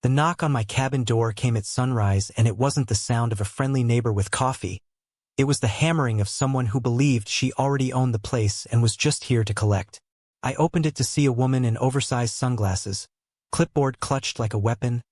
The knock on my cabin door came at sunrise, and it wasn't the sound of a friendly neighbor with coffee. It was the hammering of someone who believed she already owned the place and was just here to collect. I opened it to see a woman in oversized sunglasses, clipboard clutched like a weapon,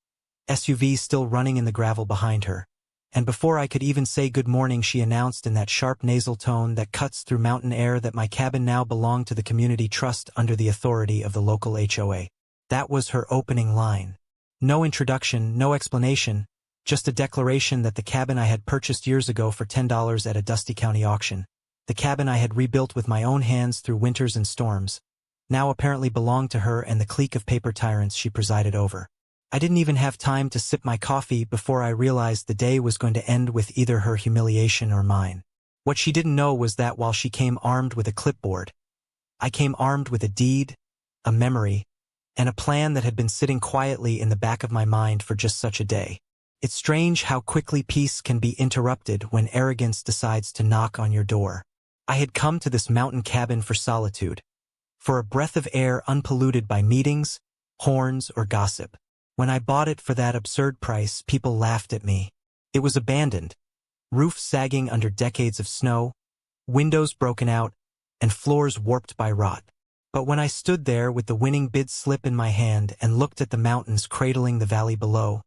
SUV still running in the gravel behind her. And before I could even say good morning, she announced in that sharp nasal tone that cuts through mountain air that my cabin now belonged to the community trust under the authority of the local HOA. That was her opening line. No introduction, no explanation, just a declaration that the cabin I had purchased years ago for $10 at a Dusty County auction, the cabin I had rebuilt with my own hands through winters and storms, now apparently belonged to her and the clique of paper tyrants she presided over. I didn't even have time to sip my coffee before I realized the day was going to end with either her humiliation or mine. What she didn't know was that while she came armed with a clipboard, I came armed with a deed, a memory, and a plan that had been sitting quietly in the back of my mind for just such a day. It's strange how quickly peace can be interrupted when arrogance decides to knock on your door. I had come to this mountain cabin for solitude, for a breath of air unpolluted by meetings, horns, or gossip. When I bought it for that absurd price, people laughed at me. It was abandoned, roof sagging under decades of snow, windows broken out, and floors warped by rot. But when I stood there with the winning bid slip in my hand and looked at the mountains cradling the valley below,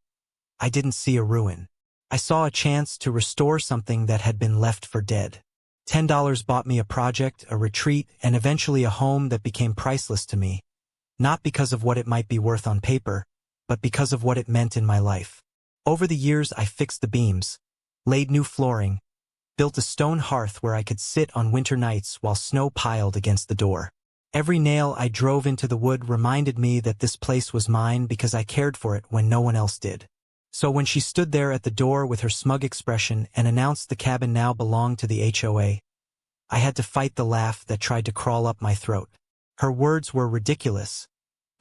I didn't see a ruin. I saw a chance to restore something that had been left for dead. $10 bought me a project, a retreat, and eventually a home that became priceless to me, not because of what it might be worth on paper, but because of what it meant in my life. Over the years, I fixed the beams, laid new flooring, built a stone hearth where I could sit on winter nights while snow piled against the door. Every nail I drove into the wood reminded me that this place was mine because I cared for it when no one else did. So when she stood there at the door with her smug expression and announced the cabin now belonged to the HOA, I had to fight the laugh that tried to crawl up my throat. Her words were ridiculous,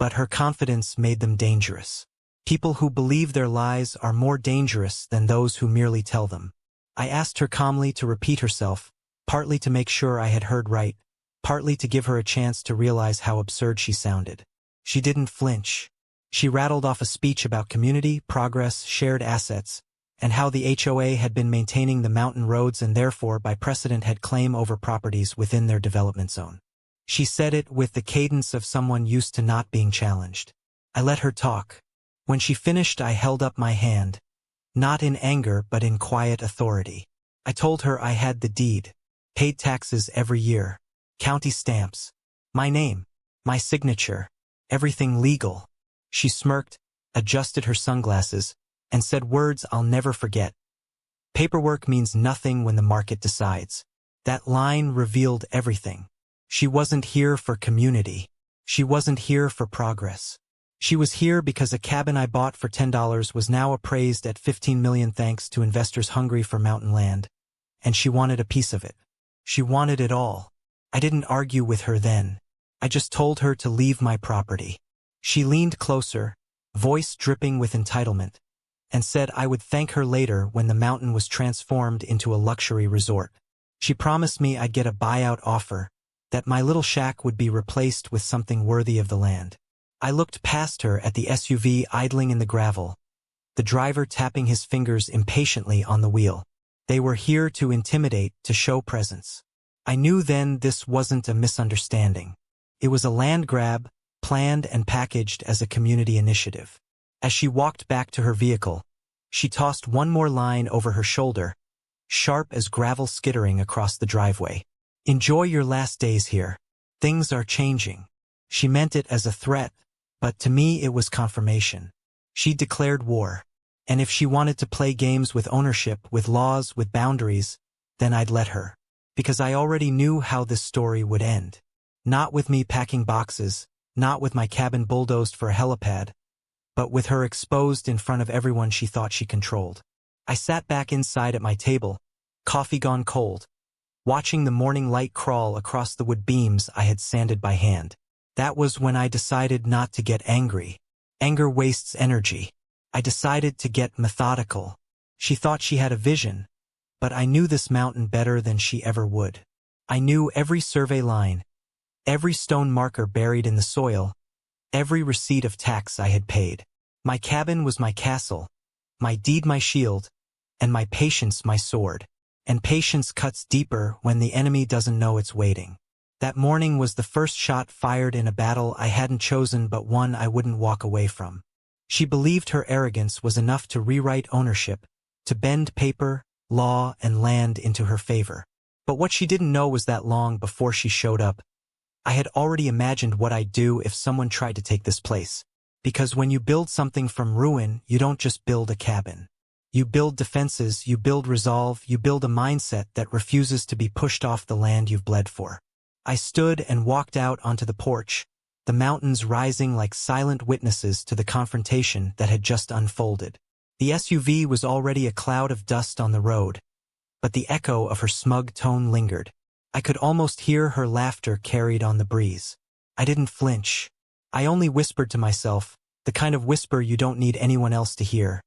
but her confidence made them dangerous. People who believe their lies are more dangerous than those who merely tell them. I asked her calmly to repeat herself, partly to make sure I had heard right, partly to give her a chance to realize how absurd she sounded. She didn't flinch. She rattled off a speech about community, progress, shared assets, and how the HOA had been maintaining the mountain roads and therefore by precedent had claim over properties within their development zone. She said it with the cadence of someone used to not being challenged. I let her talk. When she finished, I held up my hand, not in anger but in quiet authority. I told her I had the deed, paid taxes every year, county stamps, my name, my signature, everything legal. She smirked, adjusted her sunglasses, and said words I'll never forget. Paperwork means nothing when the market decides. That line revealed everything. She wasn't here for community. She wasn't here for progress. She was here because a cabin I bought for $10 was now appraised at $15 million thanks to investors hungry for mountain land. And she wanted a piece of it. She wanted it all. I didn't argue with her then. I just told her to leave my property. She leaned closer, voice dripping with entitlement, and said I would thank her later when the mountain was transformed into a luxury resort. She promised me I'd get a buyout offer, that my little shack would be replaced with something worthy of the land. I looked past her at the SUV idling in the gravel, the driver tapping his fingers impatiently on the wheel. They were here to intimidate, to show presence. I knew then this wasn't a misunderstanding. It was a land grab, planned and packaged as a community initiative. As she walked back to her vehicle, she tossed one more line over her shoulder, sharp as gravel skittering across the driveway. Enjoy your last days here. Things are changing. She meant it as a threat, but to me it was confirmation. She declared war. And if she wanted to play games with ownership, with laws, with boundaries, then I'd let her. Because I already knew how this story would end. Not with me packing boxes, not with my cabin bulldozed for a helipad, but with her exposed in front of everyone she thought she controlled. I sat back inside at my table, coffee gone cold, watching the morning light crawl across the wood beams I had sanded by hand. That was when I decided not to get angry. Anger wastes energy. I decided to get methodical. She thought she had a vision, but I knew this mountain better than she ever would. I knew every survey line, every stone marker buried in the soil, every receipt of tax I had paid. My cabin was my castle, my deed my shield, and my patience my sword. And patience cuts deeper when the enemy doesn't know it's waiting. That morning was the first shot fired in a battle I hadn't chosen but one I wouldn't walk away from. She believed her arrogance was enough to rewrite ownership, to bend paper, law, and land into her favor. But what she didn't know was that long before she showed up, I had already imagined what I'd do if someone tried to take this place. Because when you build something from ruin, you don't just build a cabin. You build defenses, you build resolve, you build a mindset that refuses to be pushed off the land you've bled for. I stood and walked out onto the porch, the mountains rising like silent witnesses to the confrontation that had just unfolded. The SUV was already a cloud of dust on the road, but the echo of her smug tone lingered. I could almost hear her laughter carried on the breeze. I didn't flinch. I only whispered to myself, the kind of whisper you don't need anyone else to hear.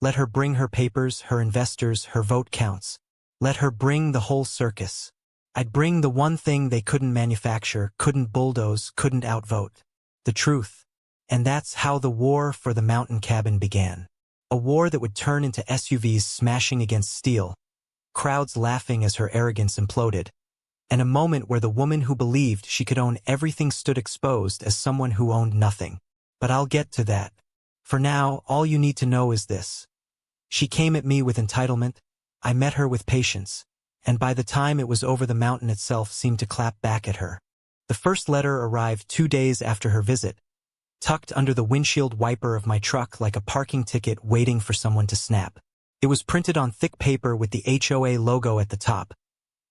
Let her bring her papers, her investors, her vote counts. Let her bring the whole circus. I'd bring the one thing they couldn't manufacture, couldn't bulldoze, couldn't outvote. The truth. And that's how the war for the mountain cabin began. A war that would turn into SUVs smashing against steel, crowds laughing as her arrogance imploded, and a moment where the woman who believed she could own everything stood exposed as someone who owned nothing. But I'll get to that. For now, all you need to know is this. She came at me with entitlement, I met her with patience, and by the time it was over, the mountain itself seemed to clap back at her. The first letter arrived 2 days after her visit, tucked under the windshield wiper of my truck like a parking ticket waiting for someone to snap. It was printed on thick paper with the HOA logo at the top,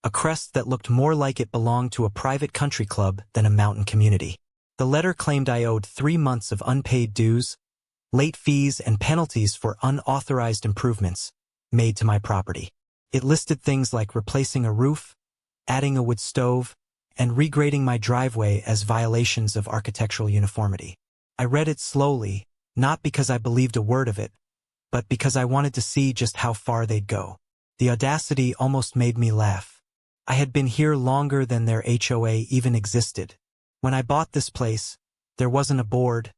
a crest that looked more like it belonged to a private country club than a mountain community. The letter claimed I owed 3 months of unpaid dues, late fees, and penalties for unauthorized improvements made to my property. It listed things like replacing a roof, adding a wood stove, and regrading my driveway as violations of architectural uniformity. I read it slowly, not because I believed a word of it, but because I wanted to see just how far they'd go. The audacity almost made me laugh. I had been here longer than their HOA even existed. When I bought this place, there wasn't a board,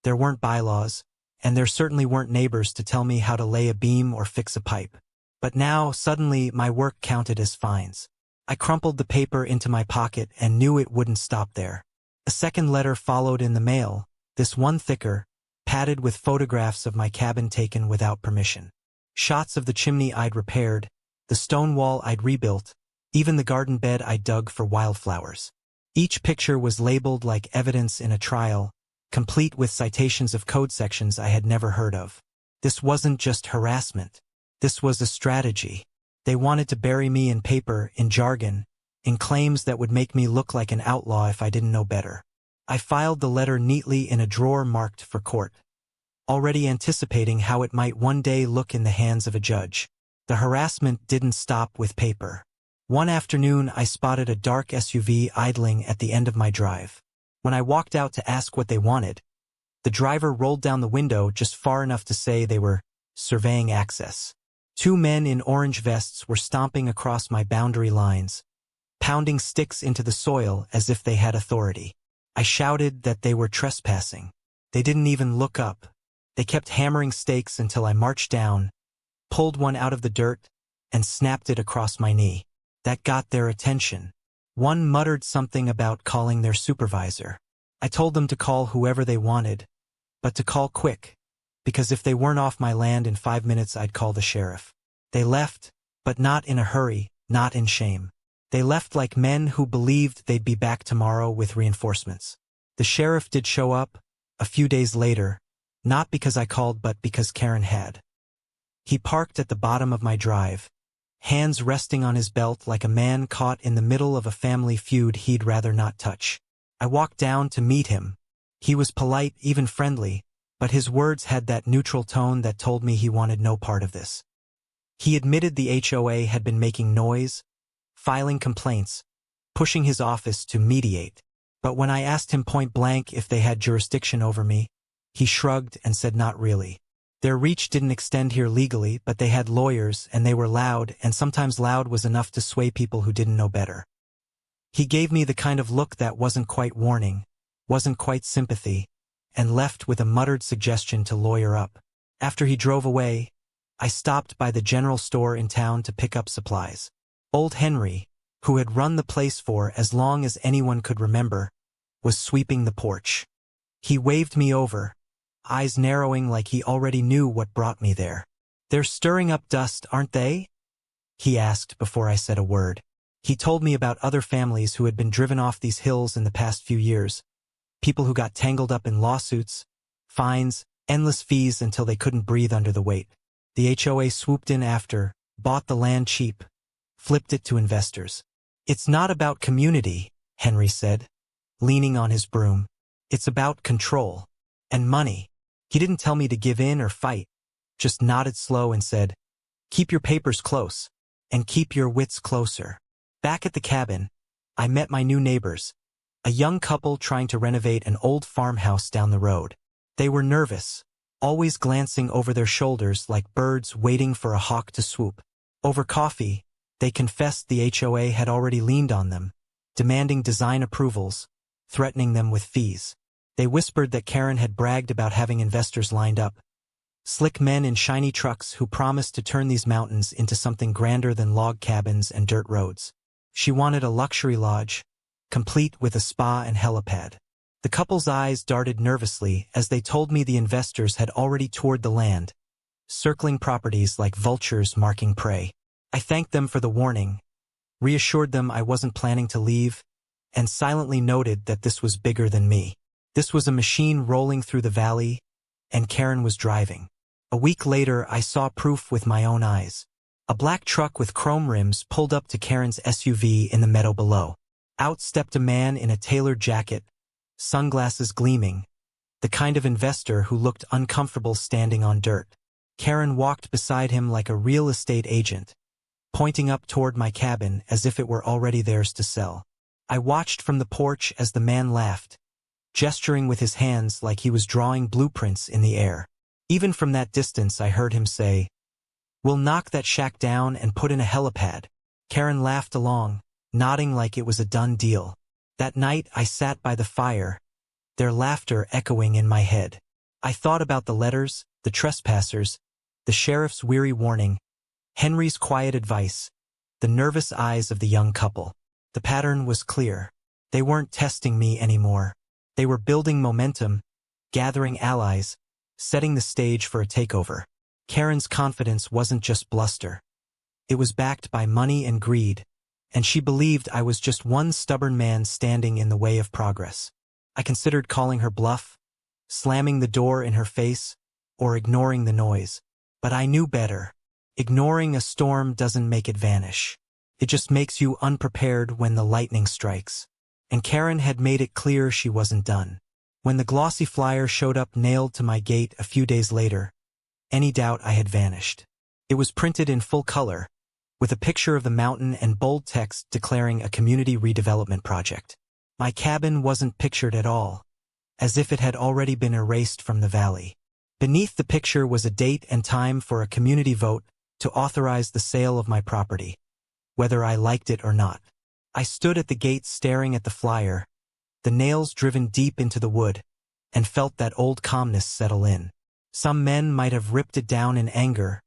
there weren't bylaws, and there certainly weren't neighbors to tell me how to lay a beam or fix a pipe. But now, suddenly, my work counted as fines. I crumpled the paper into my pocket and knew it wouldn't stop there. A second letter followed in the mail, this one thicker, padded with photographs of my cabin taken without permission. Shots of the chimney I'd repaired, the stone wall I'd rebuilt, even the garden bed I dug for wildflowers. Each picture was labeled like evidence in a trial, complete with citations of code sections I had never heard of. This wasn't just harassment. This was a strategy. They wanted to bury me in paper, in jargon, in claims that would make me look like an outlaw if I didn't know better. I filed the letter neatly in a drawer marked for court, already anticipating how it might one day look in the hands of a judge. The harassment didn't stop with paper. One afternoon, I spotted a dark SUV idling at the end of my drive. When I walked out to ask what they wanted, the driver rolled down the window just far enough to say they were surveying access. 2 men in orange vests were stomping across my boundary lines, pounding sticks into the soil as if they had authority. I shouted that they were trespassing. They didn't even look up. They kept hammering stakes until I marched down, pulled one out of the dirt, and snapped it across my knee. That got their attention. One muttered something about calling their supervisor. I told them to call whoever they wanted, but to call quick, because if they weren't off my land in 5 minutes, I'd call the sheriff. They left, but not in a hurry, not in shame. They left like men who believed they'd be back tomorrow with reinforcements. The sheriff did show up, a few days later, not because I called but because Karen had. He parked at the bottom of my drive, hands resting on his belt like a man caught in the middle of a family feud he'd rather not touch. I walked down to meet him. He was polite, even friendly, but his words had that neutral tone that told me he wanted no part of this. He admitted the HOA had been making noise, filing complaints, pushing his office to mediate. But when I asked him point blank if they had jurisdiction over me, he shrugged and said not really. Their reach didn't extend here legally, but they had lawyers, and they were loud, and sometimes loud was enough to sway people who didn't know better. He gave me the kind of look that wasn't quite warning, wasn't quite sympathy, and left with a muttered suggestion to lawyer up. After he drove away, I stopped by the general store in town to pick up supplies. Old Henry, who had run the place for as long as anyone could remember, was sweeping the porch. He waved me over, eyes narrowing like he already knew what brought me there. "They're stirring up dust, aren't they?" he asked before I said a word. He told me about other families who had been driven off these hills in the past few years, people who got tangled up in lawsuits, fines, endless fees until they couldn't breathe under the weight. The HOA swooped in after, bought the land cheap, flipped it to investors. "It's not about community," Henry said, leaning on his broom. "It's about control. And money." He didn't tell me to give in or fight, just nodded slow and said, "Keep your papers close, and keep your wits closer." Back at the cabin, I met my new neighbors, a young couple trying to renovate an old farmhouse down the road. They were nervous, always glancing over their shoulders like birds waiting for a hawk to swoop. Over coffee, they confessed the HOA had already leaned on them, demanding design approvals, threatening them with fees. They whispered that Karen had bragged about having investors lined up, slick men in shiny trucks who promised to turn these mountains into something grander than log cabins and dirt roads. She wanted a luxury lodge, complete with a spa and helipad. The couple's eyes darted nervously as they told me the investors had already toured the land, circling properties like vultures marking prey. I thanked them for the warning, reassured them I wasn't planning to leave, and silently noted that this was bigger than me. This was a machine rolling through the valley, and Karen was driving. A week later, I saw proof with my own eyes. A black truck with chrome rims pulled up to Karen's SUV in the meadow below. Out stepped a man in a tailored jacket, sunglasses gleaming, the kind of investor who looked uncomfortable standing on dirt. Karen walked beside him like a real estate agent, pointing up toward my cabin as if it were already theirs to sell. I watched from the porch as the man laughed, gesturing with his hands like he was drawing blueprints in the air. Even from that distance I heard him say, "We'll knock that shack down and put in a helipad." Karen laughed along, nodding like it was a done deal. That night I sat by the fire, their laughter echoing in my head. I thought about the letters, the trespassers, the sheriff's weary warning, Henry's quiet advice, the nervous eyes of the young couple. The pattern was clear. They weren't testing me anymore. They were building momentum, gathering allies, setting the stage for a takeover. Karen's confidence wasn't just bluster. It was backed by money and greed, and she believed I was just one stubborn man standing in the way of progress. I considered calling her bluff, slamming the door in her face, or ignoring the noise. But I knew better. Ignoring a storm doesn't make it vanish. It just makes you unprepared when the lightning strikes. And Karen had made it clear she wasn't done. When the glossy flyer showed up nailed to my gate a few days later, any doubt I had vanished. It was printed in full color, with a picture of the mountain and bold text declaring a community redevelopment project. My cabin wasn't pictured at all, as if it had already been erased from the valley. Beneath the picture was a date and time for a community vote to authorize the sale of my property, whether I liked it or not. I stood at the gate staring at the flyer, the nails driven deep into the wood, and felt that old calmness settle in. Some men might have ripped it down in anger,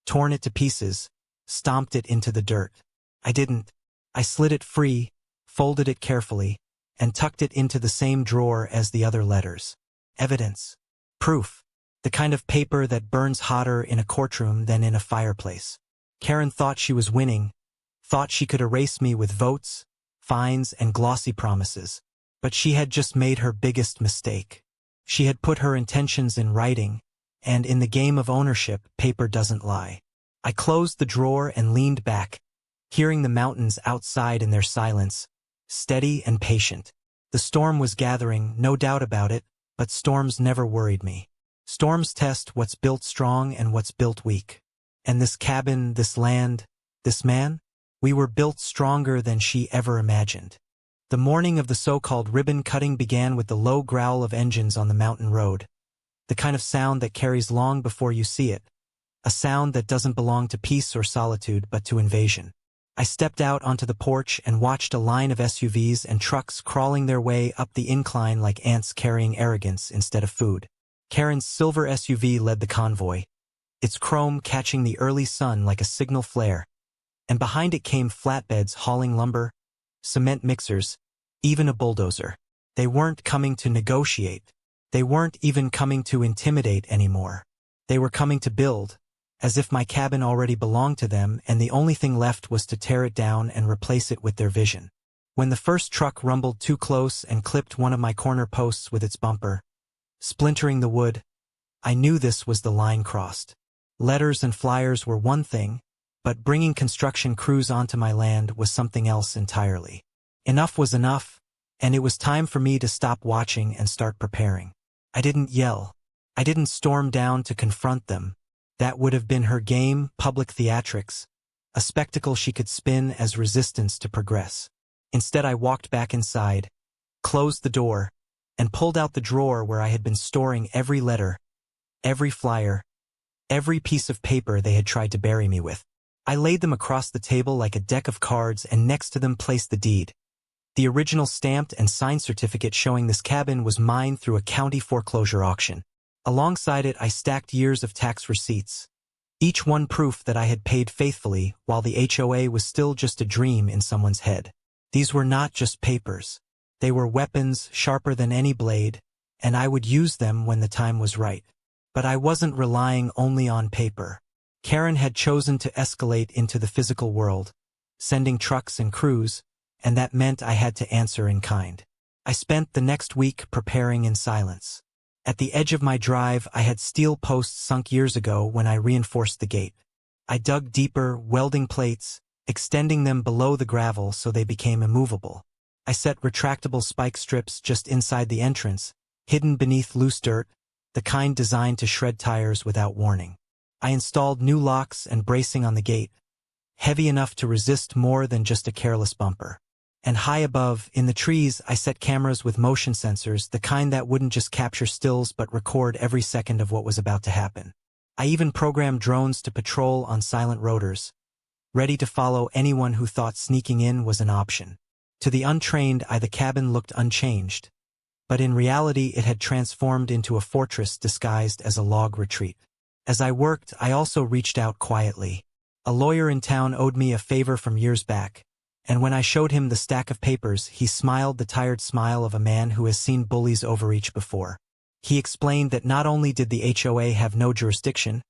torn it to pieces, stomped it into the dirt. I didn't. I slid it free, folded it carefully, and tucked it into the same drawer as the other letters. Evidence. Proof. The kind of paper that burns hotter in a courtroom than in a fireplace. Karen thought she was winning, thought she could erase me with votes, fines, and glossy promises. But she had just made her biggest mistake. She had put her intentions in writing, and in the game of ownership, paper doesn't lie. I closed the drawer and leaned back, hearing the mountains outside in their silence, steady and patient. The storm was gathering, no doubt about it, but storms never worried me. Storms test what's built strong and what's built weak. And this cabin, this land, this man, we were built stronger than she ever imagined. The morning of the so-called ribbon cutting began with the low growl of engines on the mountain road, the kind of sound that carries long before you see it, a sound that doesn't belong to peace or solitude but to invasion. I stepped out onto the porch and watched a line of SUVs and trucks crawling their way up the incline like ants carrying arrogance instead of food. Karen's silver SUV led the convoy, its chrome catching the early sun like a signal flare, and behind it came flatbeds hauling lumber, cement mixers, even a bulldozer. They weren't coming to negotiate. They weren't even coming to intimidate anymore. They were coming to build, as if my cabin already belonged to them and the only thing left was to tear it down and replace it with their vision. When the first truck rumbled too close and clipped one of my corner posts with its bumper, splintering the wood, I knew this was the line crossed. Letters and flyers were one thing, but bringing construction crews onto my land was something else entirely. Enough was enough, and it was time for me to stop watching and start preparing. I didn't yell. I didn't storm down to confront them. That would have been her game, public theatrics, a spectacle she could spin as resistance to progress. Instead, I walked back inside, closed the door, and pulled out the drawer where I had been storing every letter, every flyer, every piece of paper they had tried to bury me with. I laid them across the table like a deck of cards and next to them placed the deed. The original stamped and signed certificate showing this cabin was mine through a county foreclosure auction. Alongside it, I stacked years of tax receipts, each one proof that I had paid faithfully while the HOA was still just a dream in someone's head. These were not just papers. They were weapons sharper than any blade, and I would use them when the time was right. But I wasn't relying only on paper. Karen had chosen to escalate into the physical world, sending trucks and crews, and that meant I had to answer in kind. I spent the next week preparing in silence. At the edge of my drive, I had steel posts sunk years ago when I reinforced the gate. I dug deeper, welding plates, extending them below the gravel so they became immovable. I set retractable spike strips just inside the entrance, hidden beneath loose dirt, the kind designed to shred tires without warning. I installed new locks and bracing on the gate, heavy enough to resist more than just a careless bumper. And high above, in the trees, I set cameras with motion sensors, the kind that wouldn't just capture stills but record every second of what was about to happen. I even programmed drones to patrol on silent rotors, ready to follow anyone who thought sneaking in was an option. To the untrained eye, the cabin looked unchanged, but in reality it had transformed into a fortress disguised as a log retreat. As I worked, I also reached out quietly. A lawyer in town owed me a favor from years back, and when I showed him the stack of papers, he smiled the tired smile of a man who has seen bullies overreach before. He explained that not only did the HOA have no jurisdiction,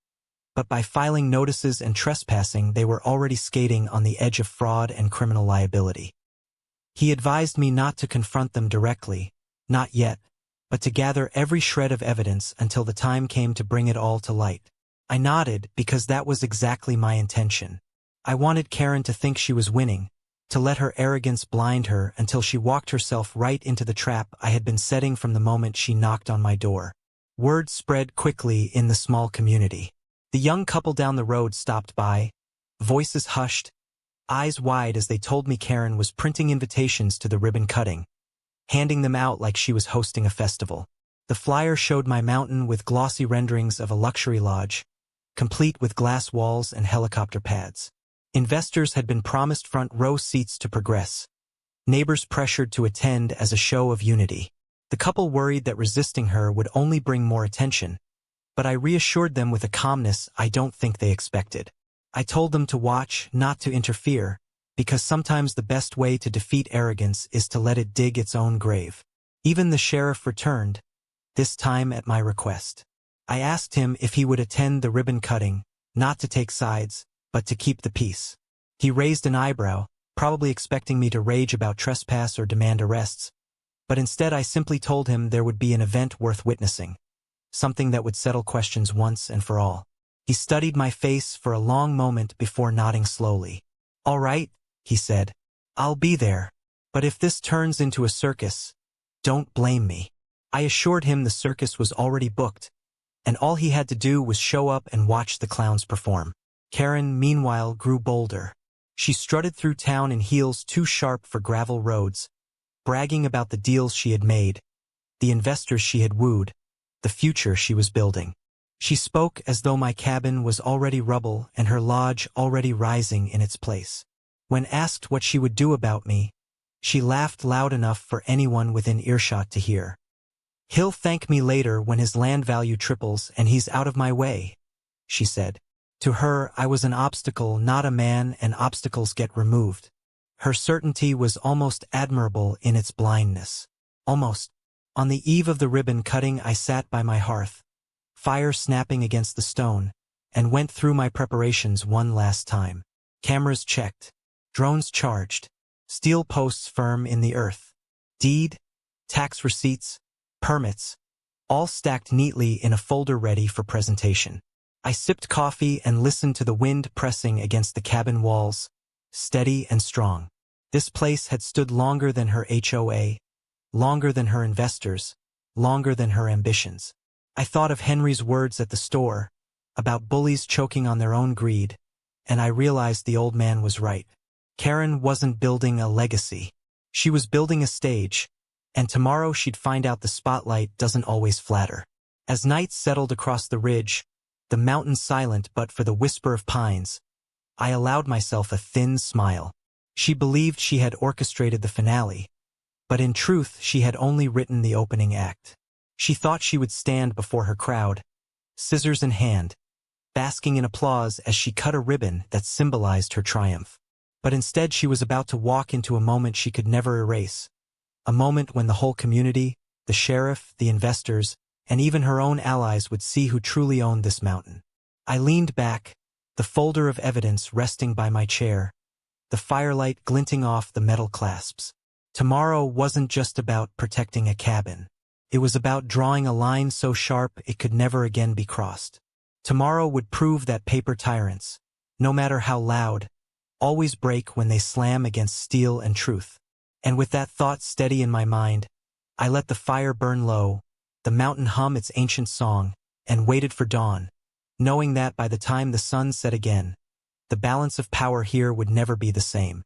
but by filing notices and trespassing they were already skating on the edge of fraud and criminal liability. He advised me not to confront them directly, not yet, but to gather every shred of evidence until the time came to bring it all to light. I nodded because that was exactly my intention. I wanted Karen to think she was winning, to let her arrogance blind her until she walked herself right into the trap I had been setting from the moment she knocked on my door. Word spread quickly in the small community. The young couple down the road stopped by, voices hushed, eyes wide as they told me Karen was printing invitations to the ribbon cutting, handing them out like she was hosting a festival. The flyer showed my mountain with glossy renderings of a luxury lodge, complete with glass walls and helicopter pads. Investors had been promised front row seats to progress. Neighbors pressured to attend as a show of unity. The couple worried that resisting her would only bring more attention, but I reassured them with a calmness I don't think they expected. I told them to watch, not to interfere, because sometimes the best way to defeat arrogance is to let it dig its own grave. Even the sheriff returned, this time at my request. I asked him if he would attend the ribbon cutting, not to take sides, but to keep the peace. He raised an eyebrow, probably expecting me to rage about trespass or demand arrests, but instead I simply told him there would be an event worth witnessing, something that would settle questions once and for all. He studied my face for a long moment before nodding slowly. "All right," he said. "I'll be there. But if this turns into a circus, don't blame me." I assured him the circus was already booked, and all he had to do was show up and watch the clowns perform. Karen, meanwhile, grew bolder. She strutted through town in heels too sharp for gravel roads, bragging about the deals she had made, the investors she had wooed, the future she was building. She spoke as though my cabin was already rubble and her lodge already rising in its place. When asked what she would do about me, she laughed loud enough for anyone within earshot to hear. "He'll thank me later when his land value triples and he's out of my way," she said. To her, I was an obstacle, not a man, and obstacles get removed. Her certainty was almost admirable in its blindness. Almost. On the eve of the ribbon cutting, I sat by my hearth, fire snapping against the stone, and went through my preparations one last time. Cameras checked, drones charged, steel posts firm in the earth, deed, tax receipts, permits, all stacked neatly in a folder ready for presentation. I sipped coffee and listened to the wind pressing against the cabin walls, steady and strong. This place had stood longer than her HOA, longer than her investors, longer than her ambitions. I thought of Henry's words at the store, about bullies choking on their own greed, and I realized the old man was right. Karen wasn't building a legacy. She was building a stage, and tomorrow she'd find out the spotlight doesn't always flatter. As night settled across the ridge, the mountain silent but for the whisper of pines, I allowed myself a thin smile. She believed she had orchestrated the finale, but in truth she had only written the opening act. She thought she would stand before her crowd, scissors in hand, basking in applause as she cut a ribbon that symbolized her triumph. But instead she was about to walk into a moment she could never erase, a moment when the whole community, the sheriff, the investors, and even her own allies would see who truly owned this mountain. I leaned back, the folder of evidence resting by my chair, the firelight glinting off the metal clasps. Tomorrow wasn't just about protecting a cabin. It was about drawing a line so sharp it could never again be crossed. Tomorrow would prove that paper tyrants, no matter how loud, always break when they slam against steel and truth. And with that thought steady in my mind, I let the fire burn low, the mountain hum its ancient song, and waited for dawn, knowing that by the time the sun set again, the balance of power here would never be the same.